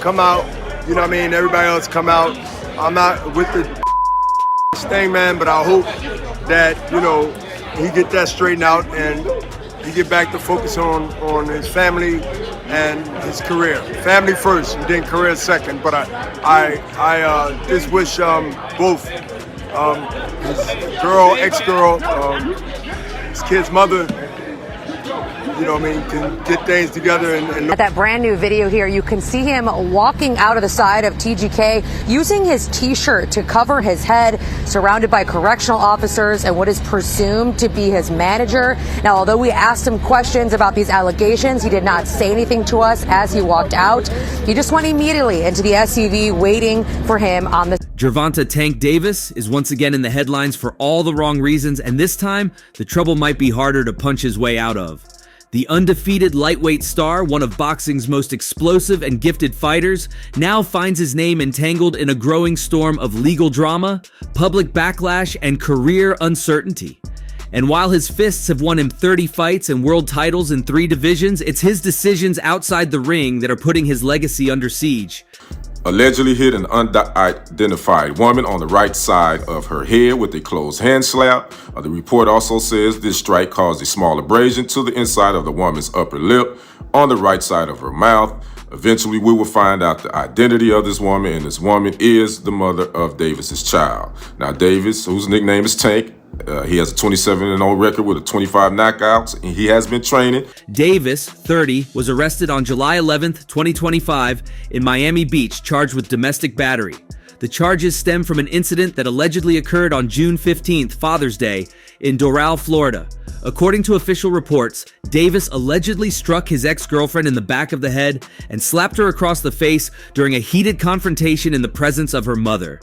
come out. You know what I mean? Everybody else come out. I'm not with the thing, man, but I hope that, you know, he get that straightened out and he get back to focus on his family and his career. Family first, and then career second. But I just wish both his girl, ex-girl, his kid's mother, you know what I mean, can get things together. And At that brand new video here, you can see him walking out of the side of TGK using his T-shirt to cover his head, surrounded by correctional officers and what is presumed to be his manager. Now, although we asked him questions about these allegations, he did not say anything to us as he walked out. He just went immediately into the SUV waiting for him on the... Gervonta Tank Davis is once again in the headlines for all the wrong reasons, and this time, the trouble might be harder to punch his way out of. The undefeated lightweight star, one of boxing's most explosive and gifted fighters, now finds his name entangled in a growing storm of legal drama, public backlash, and career uncertainty. And while his fists have won him 30 fights and world titles in 3 divisions, it's his decisions outside the ring that are putting his legacy under siege. Allegedly hit an unidentified woman on the right side of her head with a closed hand slap. The report also says this strike caused a small abrasion to the inside of the woman's upper lip on the right side of her mouth. Eventually, we will find out the identity of this woman, and this woman is the mother of Davis's child. Now, Davis, whose nickname is Tank, he has a 27-0 record with 25 knockouts, and he has been training. Davis, 30, was arrested on July 11th, 2025 in Miami Beach, charged with domestic battery. The charges stem from an incident that allegedly occurred on June 15th, Father's Day, in Doral, Florida. According to official reports, Davis allegedly struck his ex-girlfriend in the back of the head and slapped her across the face during a heated confrontation in the presence of her mother.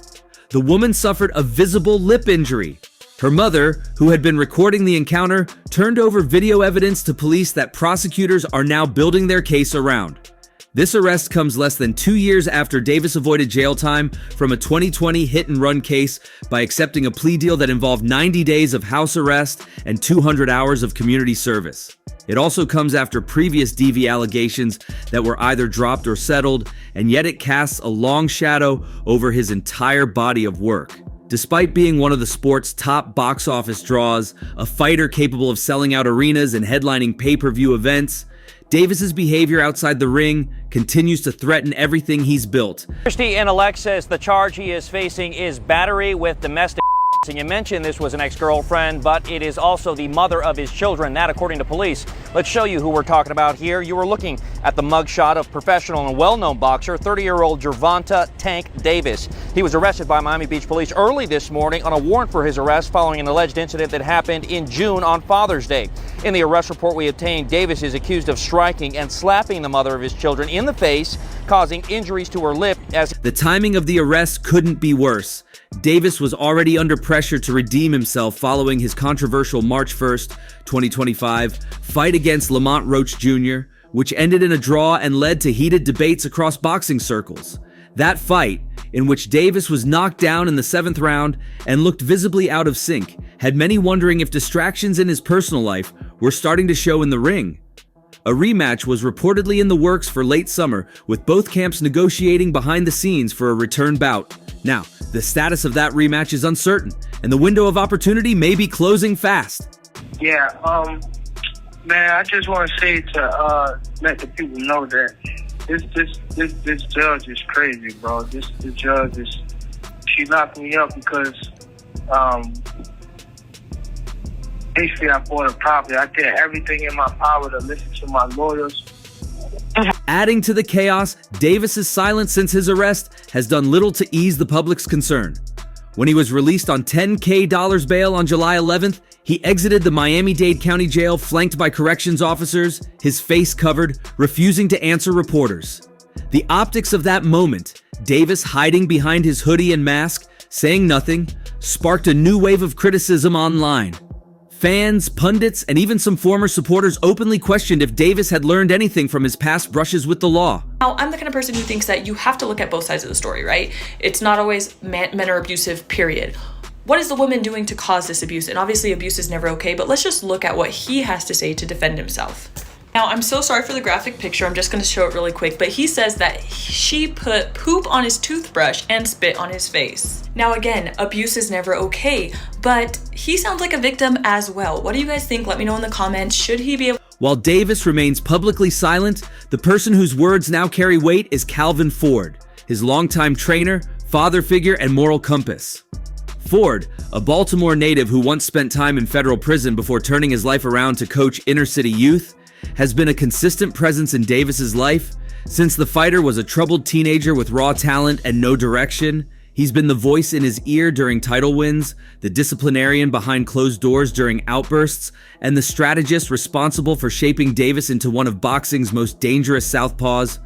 The woman suffered a visible lip injury. Her mother, who had been recording the encounter, turned over video evidence to police that prosecutors are now building their case around. This arrest comes less than 2 years after Davis avoided jail time from a 2020 hit-and-run case by accepting a plea deal that involved 90 days of house arrest and 200 hours of community service. It also comes after previous DV allegations that were either dropped or settled, and yet it casts a long shadow over his entire body of work. Despite being one of the sport's top box office draws, a fighter capable of selling out arenas and headlining pay-per-view events, Davis's behavior outside the ring continues to threaten everything he's built. Christy and Alexis, the charge he is facing is battery with domestic. And you mentioned this was an ex-girlfriend, but it is also the mother of his children. That, according to police. Let's show you who we're talking about here. You were looking at the mugshot of professional and well-known boxer, 30-year-old Gervonta Tank Davis. He was arrested by Miami Beach police early this morning on a warrant for his arrest following an alleged incident that happened in June on Father's Day. In the arrest report we obtained, Davis is accused of striking and slapping the mother of his children in the face, causing injuries to her lip. As the timing of the arrest couldn't be worse. Davis was already under pressure to redeem himself following his controversial March 1st, 2025 fight against Lamont Roach Jr., which ended in a draw and led to heated debates across boxing circles. That fight, in which Davis was knocked down in the 7th round and looked visibly out of sync, had many wondering if distractions in his personal life were starting to show in the ring. A rematch was reportedly in the works for late summer, with both camps negotiating behind the scenes for a return bout. Now, the status of that rematch is uncertain, and the window of opportunity may be closing fast. Yeah, man, I just want to say to let the people know that this judge is crazy, bro. This judge is, she locked me up because basically I bought a property. I did everything in my power to listen to my lawyers. Adding to the chaos, Davis's silence since his arrest has done little to ease the public's concern. When he was released on $10,000 bail on July 11th, he exited the Miami-Dade County Jail flanked by corrections officers, his face covered, refusing to answer reporters. The optics of that moment, Davis hiding behind his hoodie and mask, saying nothing, sparked a new wave of criticism online. Fans, pundits, and even some former supporters openly questioned if Davis had learned anything from his past brushes with the law. Now, I'm the kind of person who thinks that you have to look at both sides of the story, right? It's not always men are abusive, period. What is the woman doing to cause this abuse? And obviously abuse is never okay, but let's just look at what he has to say to defend himself. Now, I'm so sorry for the graphic picture. I'm just going to show it really quick. But he says that she put poop on his toothbrush and spit on his face. Now, again, abuse is never okay, but he sounds like a victim as well. What do you guys think? Let me know in the comments. Should he be able... While Davis remains publicly silent, the person whose words now carry weight is Calvin Ford, his longtime trainer, father figure, and moral compass. Ford, a Baltimore native who once spent time in federal prison before turning his life around to coach inner-city youth, has been a consistent presence in Davis's life. Since the fighter was a troubled teenager with raw talent and no direction, he's been the voice in his ear during title wins, the disciplinarian behind closed doors during outbursts, and the strategist responsible for shaping Davis into one of boxing's most dangerous southpaws.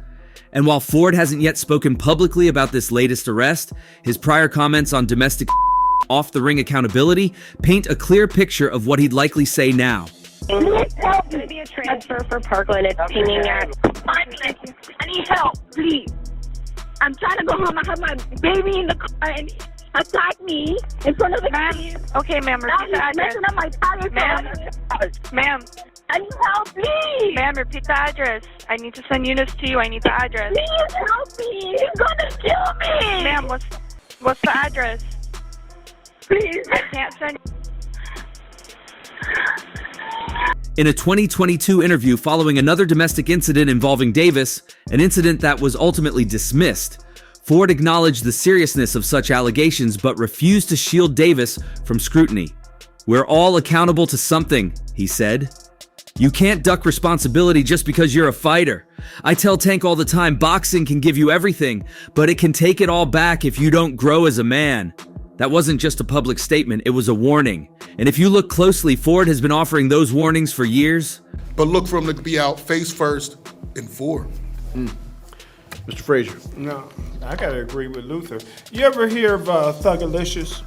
And while Ford hasn't yet spoken publicly about this latest arrest, his prior comments on domestic off-the-ring accountability paint a clear picture of what he'd likely say now. It's going to be a transfer for Parkland. It's pinging at... I need help, please. I'm trying to go home. I have my baby in the car and he attacked me in front of the kids. Okay, ma'am, repeat the address. Messing up my tires. Ma'am. I need help, please. Ma'am, repeat the address. I need to send units to you. I need the address. Please help me. He's gonna kill me. Ma'am, what's the address? Please. I can't send... In a 2022 interview following another domestic incident involving Davis, an incident that was ultimately dismissed, Ford acknowledged the seriousness of such allegations but refused to shield Davis from scrutiny. "We're all accountable to something," he said. "You can't duck responsibility just because you're a fighter. I tell Tank all the time, boxing can give you everything, but it can take it all back if you don't grow as a man." That wasn't just a public statement, it was a warning. And if you look closely, Ford has been offering those warnings for years. But look for him to be out face first in 4. Mr. Frazier. No, I gotta agree with Luther. You ever hear of Thugalicious?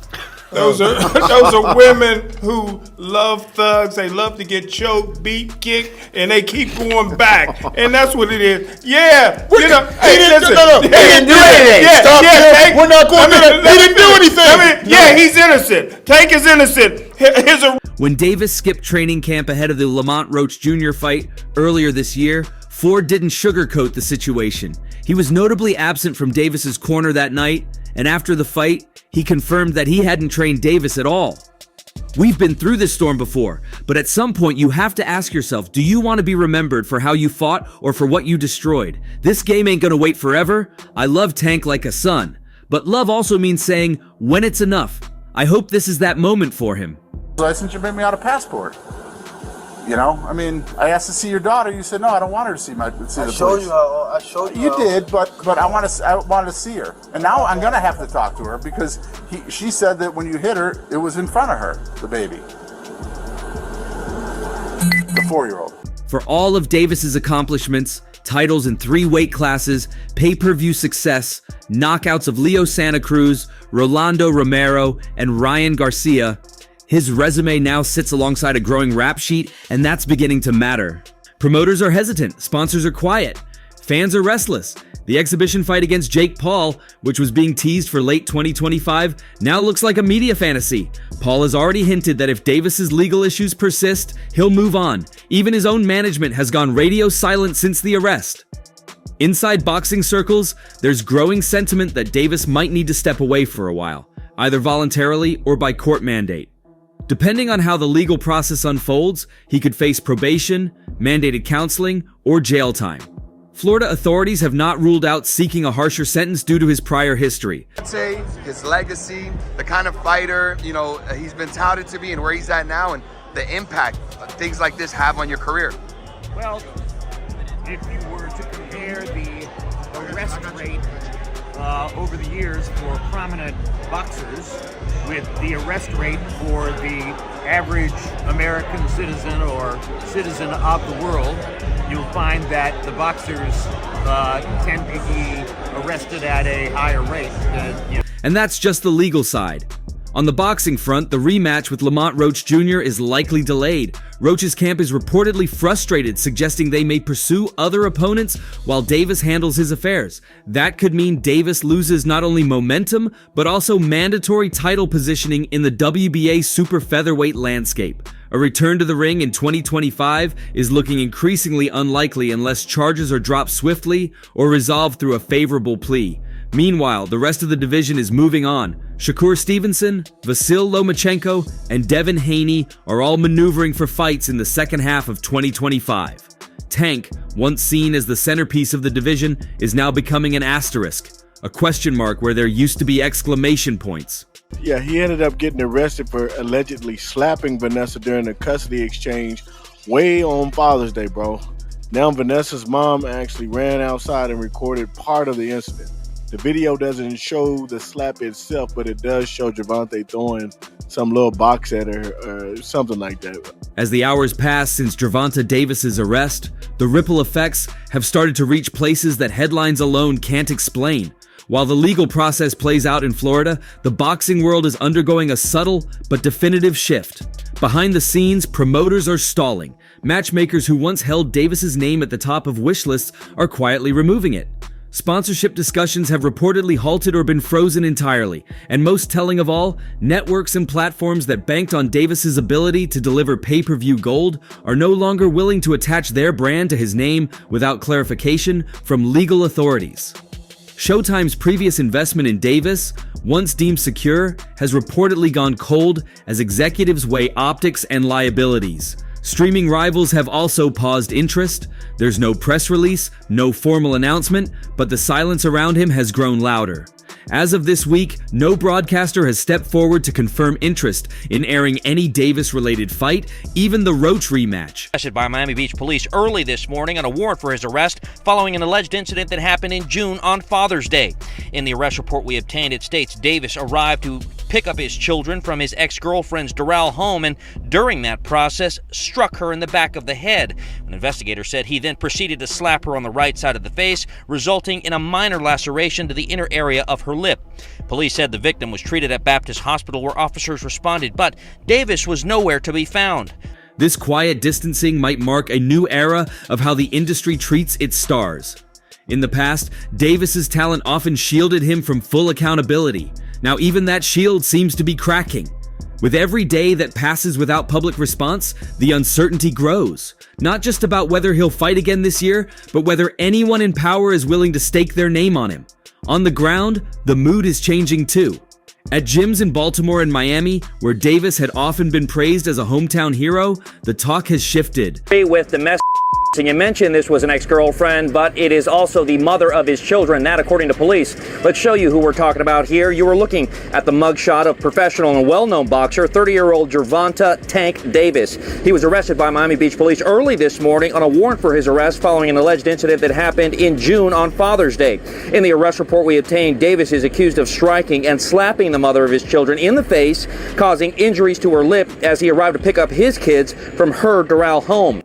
Those are women who love thugs. They love to get choked, beat, kicked, and they keep going back. And that's what it is. Yeah, you know. Hey, listen. No. He didn't do anything. Tank, we're not going to. He didn't do anything. Yeah, he's innocent. Tank is innocent. Here's a... When Davis skipped training camp ahead of the Lamont Roach Jr. fight earlier this year, Ford didn't sugarcoat the situation. He was notably absent from Davis's corner that night, and after the fight, he confirmed that he hadn't trained Davis at all. We've been through this storm before, but at some point you have to ask yourself, do you want to be remembered for how you fought or for what you destroyed? This game ain't gonna wait forever. I love Tank like a son, but love also means saying, when it's enough. I hope this is that moment for him. License, you made me out a passport. You know, I mean, I asked to see your daughter. You said no, I don't want her to see the police. I showed you. You did, but I wanted to see her, and now I'm gonna have to talk to her because she said that when you hit her, it was in front of her, the baby, the 4-year-old. For all of Davis's accomplishments, titles in 3 weight classes, pay-per-view success, knockouts of Leo Santa Cruz, Rolando Romero, and Ryan Garcia, his resume now sits alongside a growing rap sheet, and that's beginning to matter. Promoters are hesitant, sponsors are quiet, fans are restless. The exhibition fight against Jake Paul, which was being teased for late 2025, now looks like a media fantasy. Paul has already hinted that if Davis's legal issues persist, he'll move on. Even his own management has gone radio silent since the arrest. Inside boxing circles, there's growing sentiment that Davis might need to step away for a while, either voluntarily or by court mandate. Depending on how the legal process unfolds, he could face probation, mandated counseling, or jail time. Florida authorities have not ruled out seeking a harsher sentence due to his prior history. I'd say his legacy, the kind of fighter, he's been touted to be and where he's at now and the impact things like this have on your career. Well, if you were to compare the arrest rate over the years for prominent boxers with the arrest rate for the average American citizen or citizen of the world, you'll find that the boxers tend to be arrested at a higher rate. And that's just the legal side. On the boxing front, the rematch with Lamont Roach Jr. is likely delayed. Roach's camp is reportedly frustrated, suggesting they may pursue other opponents while Davis handles his affairs. That could mean Davis loses not only momentum, but also mandatory title positioning in the WBA super featherweight landscape. A return to the ring in 2025 is looking increasingly unlikely unless charges are dropped swiftly or resolved through a favorable plea. Meanwhile, the rest of the division is moving on. Shakur Stevenson, Vasyl Lomachenko, and Devin Haney are all maneuvering for fights in the second half of 2025. Tank, once seen as the centerpiece of the division, is now becoming an asterisk, a question mark where there used to be exclamation points. Yeah, he ended up getting arrested for allegedly slapping Vanessa during a custody exchange way on Father's Day, bro. Now Vanessa's mom actually ran outside and recorded part of the incident. The video doesn't show the slap itself, but it does show Gervonta throwing some little box at her or something like that. As the hours pass since Gervonta Davis's arrest, the ripple effects have started to reach places that headlines alone can't explain. While the legal process plays out in Florida, the boxing world is undergoing a subtle but definitive shift. Behind the scenes, promoters are stalling. Matchmakers who once held Davis's name at the top of wish lists are quietly removing it. Sponsorship discussions have reportedly halted or been frozen entirely, and most telling of all, networks and platforms that banked on Davis's ability to deliver pay-per-view gold are no longer willing to attach their brand to his name without clarification from legal authorities. Showtime's previous investment in Davis, once deemed secure, has reportedly gone cold as executives weigh optics and liabilities. Streaming rivals have also paused interest. There's no press release, no formal announcement, but the silence around him has grown louder. As of this week, no broadcaster has stepped forward to confirm interest in airing any Davis-related fight, even the Roach rematch. Arrested by Miami Beach police early this morning on a warrant for his arrest following an alleged incident that happened in June on Father's Day. In the arrest report we obtained, it states Davis arrived to pick up his children from his ex-girlfriend's Doral home and during that process struck her in the back of the head. An investigator said he then proceeded to slap her on the right side of the face, resulting in a minor laceration to the inner area of her lip. Police said the victim was treated at Baptist Hospital where officers responded, but Davis was nowhere to be found. This quiet distancing might mark a new era of how the industry treats its stars. In the past, Davis's talent often shielded him from full accountability. Now even that shield seems to be cracking. With every day that passes without public response, the uncertainty grows. Not just about whether he'll fight again this year, but whether anyone in power is willing to stake their name on him. On the ground, the mood is changing too. At gyms in Baltimore and Miami, where Davis had often been praised as a hometown hero, the talk has shifted. With the mess. And you mentioned this was an ex-girlfriend, but it is also the mother of his children, that according to police. Let's show you who we're talking about here. You were looking at the mugshot of professional and well-known boxer, 30-year-old Gervonta Tank Davis. He was arrested by Miami Beach police early this morning on a warrant for his arrest following an alleged incident that happened in June on Father's Day. In the arrest report we obtained, Davis is accused of striking and slapping the mother of his children in the face, causing injuries to her lip as he arrived to pick up his kids from her Doral home.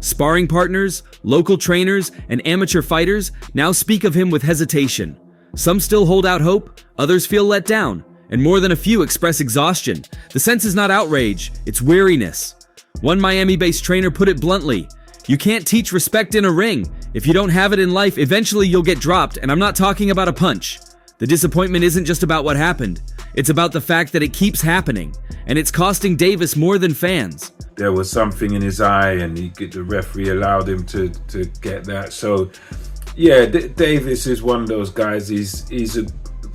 Sparring partners, local trainers, and amateur fighters now speak of him with hesitation. Some still hold out hope, others feel let down, and more than a few express exhaustion. The sense is not outrage, it's weariness. One Miami-based trainer put it bluntly, "You can't teach respect in a ring. If you don't have it in life, eventually you'll get dropped, and I'm not talking about a punch." The disappointment isn't just about what happened. It's about the fact that it keeps happening, and it's costing Davis more than fans. There was something in his eye, and the referee allowed him to get that. So, yeah, Davis is one of those guys. He's a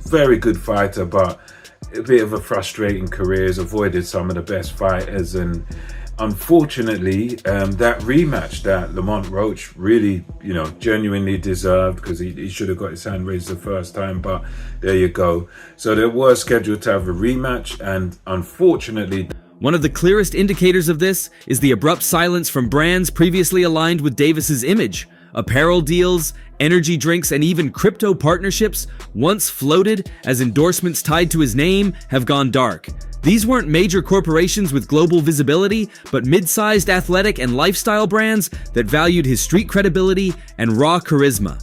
very good fighter, but a bit of a frustrating career. He's avoided some of the best fighters, and unfortunately, that rematch that Lamont Roach really, genuinely deserved, because he should have got his hand raised the first time, but there you go. So they were scheduled to have a rematch, and unfortunately... One of the clearest indicators of this is the abrupt silence from brands previously aligned with Davis's image. Apparel deals, energy drinks, and even crypto partnerships, once floated as endorsements tied to his name, have gone dark. These weren't major corporations with global visibility, but mid-sized athletic and lifestyle brands that valued his street credibility and raw charisma.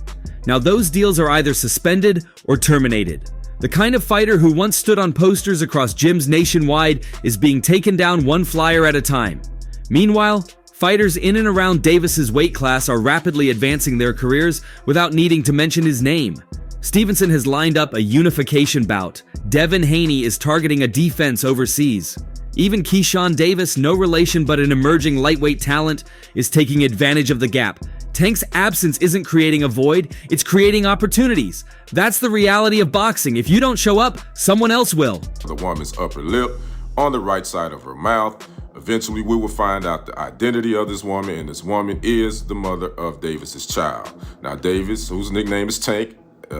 Now those deals are either suspended or terminated. The kind of fighter who once stood on posters across gyms nationwide is being taken down one flyer at a time. Meanwhile, fighters in and around Davis's weight class are rapidly advancing their careers without needing to mention his name. Stevenson has lined up a unification bout. Devin Haney is targeting a defense overseas. Even Keyshawn Davis, no relation but an emerging lightweight talent, is taking advantage of the gap. Tank's absence isn't creating a void, it's creating opportunities. That's the reality of boxing. If you don't show up, someone else will. The woman's upper lip, on the right side of her mouth. Eventually, we will find out the identity of this woman, and this woman is the mother of Davis's child. Now, Davis, whose nickname is Tank,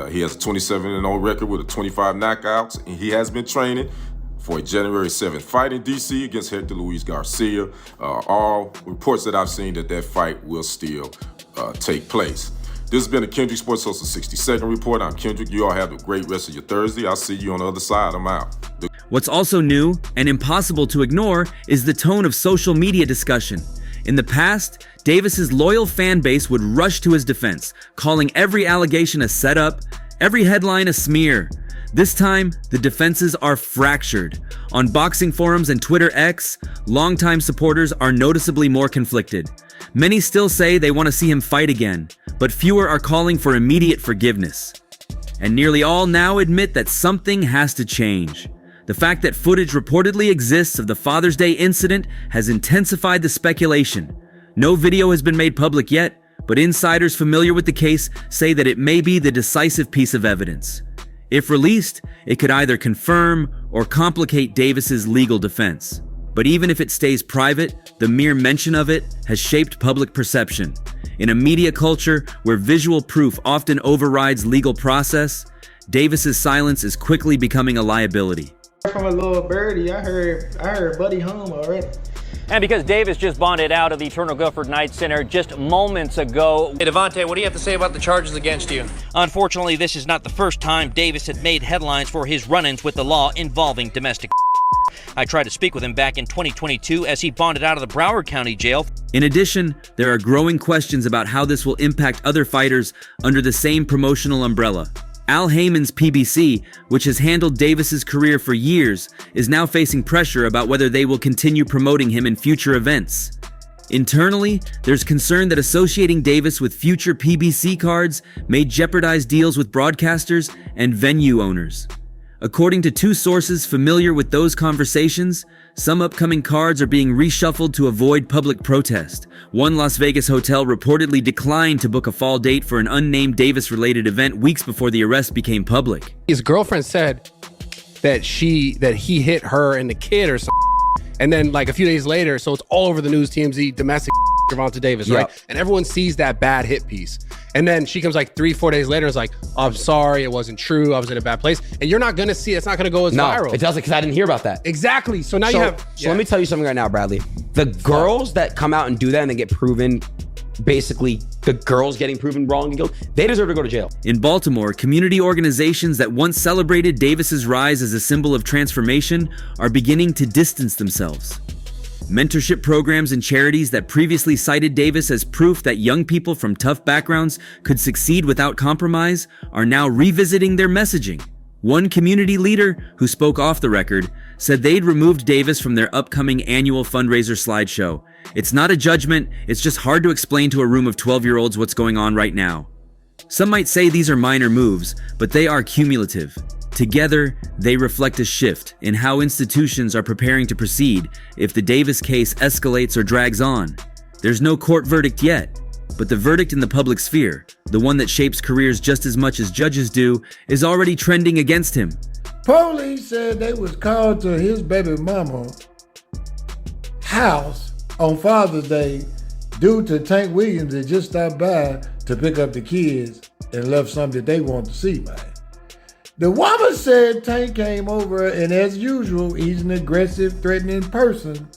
he has a 27-0 record with 25 knockouts, and he has been training for a January 7th fight in D.C. against Hector Luis Garcia. All reports that I've seen that fight will still take place. This has been a Kendrick Sports Social 60-second report. I'm Kendrick. You all have a great rest of your Thursday. I'll see you on the other side. I'm out. What's also new and impossible to ignore is the tone of social media discussion. In the past, Davis's loyal fan base would rush to his defense, calling every allegation a setup, every headline a smear. This time, the defenses are fractured. On boxing forums and Twitter X, longtime supporters are noticeably more conflicted. Many still say they want to see him fight again, but fewer are calling for immediate forgiveness. And nearly all now admit that something has to change. The fact that footage reportedly exists of the Father's Day incident has intensified the speculation. No video has been made public yet, but insiders familiar with the case say that it may be the decisive piece of evidence. If released, it could either confirm or complicate Davis's legal defense. But even if it stays private, the mere mention of it has shaped public perception. In a media culture where visual proof often overrides legal process, Davis's silence is quickly becoming a liability. From a little birdie, I heard Buddy home already. And because Davis just bonded out of the Eternal Guilford Night Center just moments ago. Hey, Gervonta, what do you have to say about the charges against you? Unfortunately, this is not the first time Davis had made headlines for his run-ins with the law involving domestic. I tried to speak with him back in 2022 as he bonded out of the Broward County Jail. In addition, there are growing questions about how this will impact other fighters under the same promotional umbrella. Al Heyman's PBC, which has handled Davis's career for years, is now facing pressure about whether they will continue promoting him in future events. Internally, there's concern that associating Davis with future PBC cards may jeopardize deals with broadcasters and venue owners. According to two sources familiar with those conversations, some upcoming cards are being reshuffled to avoid public protest. One Las Vegas hotel reportedly declined to book a fall date for an unnamed Davis-related event weeks before the arrest became public. His girlfriend said that he hit her and the kid or something. And then like a few days later, so it's all over the news, TMZ, domestic Gervonta Davis, right? And everyone sees that bad hit piece. And then she comes like 3-4 days later and is like, oh, I'm sorry, it wasn't true, I was in a bad place. And you're not gonna see, it's not gonna go as viral. No, it doesn't, because I didn't hear about that. Exactly, so now you have... So let me tell you something right now, Bradley. The girls that come out and do that and they get proven, basically the girls getting proven wrong and guilty, they deserve to go to jail. In Baltimore, community organizations that once celebrated Davis's rise as a symbol of transformation are beginning to distance themselves. Mentorship programs and charities that previously cited Davis as proof that young people from tough backgrounds could succeed without compromise are now revisiting their messaging. One community leader who spoke off the record said they'd removed Davis from their upcoming annual fundraiser slideshow. It's not a judgment, it's just hard to explain to a room of 12-year-olds what's going on right now. Some might say these are minor moves, but they are cumulative. Together, they reflect a shift in how institutions are preparing to proceed if the Davis case escalates or drags on. There's no court verdict yet, but the verdict in the public sphere, the one that shapes careers just as much as judges do, is already trending against him. Police said they was called to his baby mama's house on Father's Day due to Tank Williams had just stopped by to pick up the kids and left something that they wanted to see, man. The woman said Tank came over and as usual, he's an aggressive, threatening person.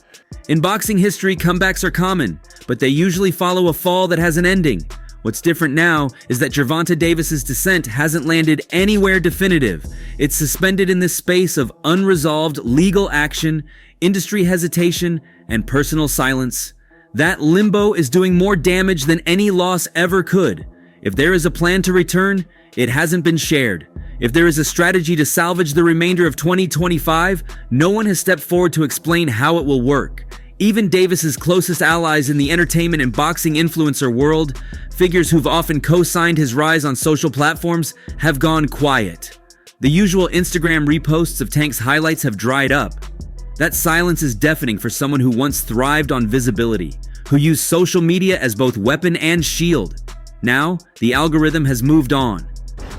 In boxing history, comebacks are common, but they usually follow a fall that has an ending. What's different now is that Gervonta Davis's descent hasn't landed anywhere definitive. It's suspended in this space of unresolved legal action, industry hesitation, and personal silence. That limbo is doing more damage than any loss ever could. If there is a plan to return, it hasn't been shared. If there is a strategy to salvage the remainder of 2025, no one has stepped forward to explain how it will work. Even Davis's closest allies in the entertainment and boxing influencer world, figures who've often co-signed his rise on social platforms, have gone quiet. The usual Instagram reposts of Tank's highlights have dried up. That silence is deafening for someone who once thrived on visibility, who used social media as both weapon and shield. Now, the algorithm has moved on.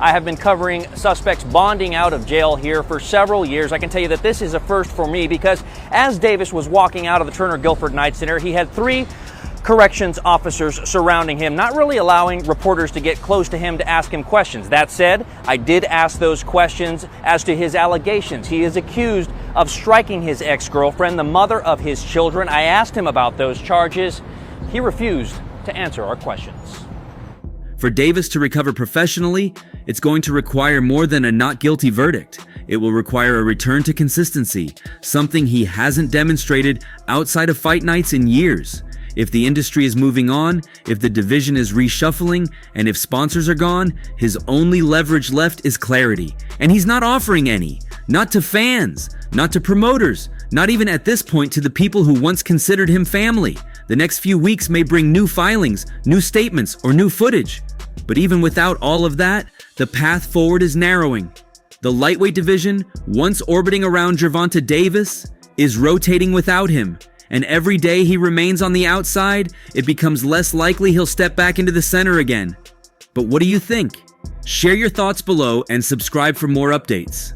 I have been covering suspects bonding out of jail here for several years. I can tell you that this is a first for me because as Davis was walking out of the Turner Guilford Night Center, he had 3 corrections officers surrounding him, not really allowing reporters to get close to him to ask him questions. That said, I did ask those questions as to his allegations. He is accused of striking his ex-girlfriend, the mother of his children. I asked him about those charges. He refused to answer our questions. For Davis to recover professionally, it's going to require more than a not guilty verdict. It will require a return to consistency, something he hasn't demonstrated outside of fight nights in years. If the industry is moving on, if the division is reshuffling, and if sponsors are gone, his only leverage left is clarity. And he's not offering any. Not to fans, not to promoters, not even at this point to the people who once considered him family. The next few weeks may bring new filings, new statements, or new footage. But even without all of that, the path forward is narrowing. The lightweight division, once orbiting around Gervonta Davis, is rotating without him. And every day he remains on the outside, it becomes less likely he'll step back into the center again. But what do you think? Share your thoughts below and subscribe for more updates.